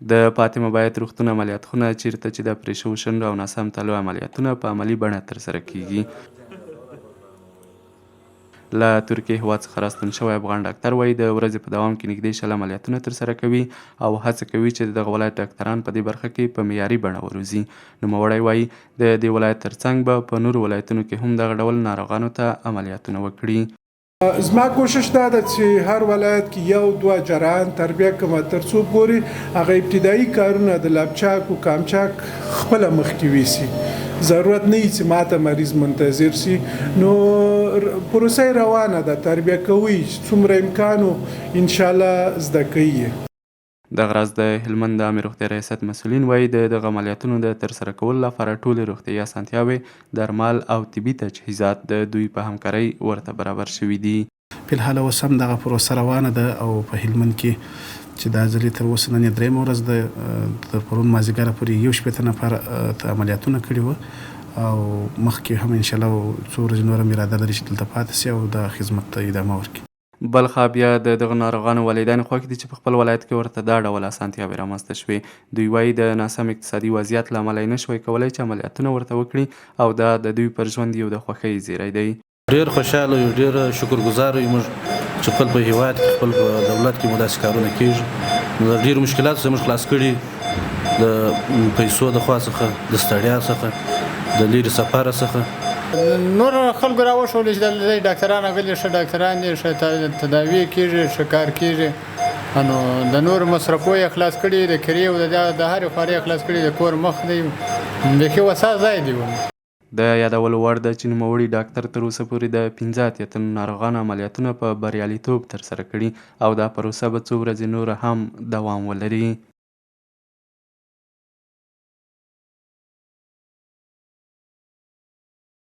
د فاطمه باید روغتون عملیات خونه چیرته چې د پرې شوو شنډو او ناسم تلو عملیاتونه په عملي بڼه ترسره کیږي. له ترکیې هېواد څخه راستون شوی افغان ډاکټر وایي د ورځې په دوام کې نږدې 60 عملیاتونه ترسره کوي او هڅه کوي چې دغه ولایت ډاکټران په دې برخه کې په معیاري بڼه وروزي. نوموړی وایي د دې ولایت ترڅنګ به په نورو ولایتونو کې هم دغه ډول ناروغانو ته عملیاتونه وکړي. زما کوشش دا ده چې هر ولایت کې یو دوه جراحان تربیه کوم تر څو پورې هغه ابتدایي کارونه د لابچاک او کامچاک خپله مخکې ویسي. ضرورت نه وي چې ماته مریض منتظر سي. نو پروسه روانه ده، تربیه کوي څومره امکان و انشاءالله زده کوي. دغه راز د هلمند د عامې روغتیا ریاست مسؤلین وایي د دغه عملیاتونو د ترسره کولو لپاره ټولې روغتیایي اسانتیاوې، درمل او طبي تجهیزات د دوی په همکارۍ ورته برابر شوي دي. فلحال اوس هم دغه پروسه روانه ده او په هلمند کې چې دا ځلې تر اوسه نن یې درېیمه ورځ ده، تر پرون مازدیګره پورې 160 نفر عملیاتونه کړي وو او مخکې هم انشاءالله څو ورځې نوره هم اراده لري چې دلته پاتې سي او د خدمت ته ادامه ورکړي. بل خوا بیا د دغه ناروغانو والدین خوښ دي چې په خپل ولایت کې ورته دا ډول اسانتیاوې رامنځته شوې. دوی وایي د ناسم اقتصادي وضعیت له امله یې نشوی کولی چې عملیاتونه ورته وکړي او دا د دوی پر ژوند یو د خوښۍ زیری دی. ډېر خوشحاله یو، ډېر شکرګزار یو موږ چې خپل په هېواد کې خپل په دولت کې مو داسې کارونه کېږي. د ډېرو مشکلاتو څخه موږ خلاص کړي، د پیسو د خوا څخه، د ستړیا څخه، د لرې سفره څخه. نور خلکو راوښودل چې دلته ډاکټران راغلي، ښه ډاکټران دي، ښه تداوي کېږي، ښه کار کېږي. نو د نور مصرفو یې خلاص کړي، د کرې او د هرې خوارې یې خلاص کړي، د کور مخ دی بیخي وسع ځای دی. د یادولو وړ ده چې نوموړي ډاکټر تر اوسه پورې د 15 اتیا ناروغانو عملیاتونه په بریالیتوب ترسره کړي او دا پروسه به څو ورځې نوره هم دوام ولري.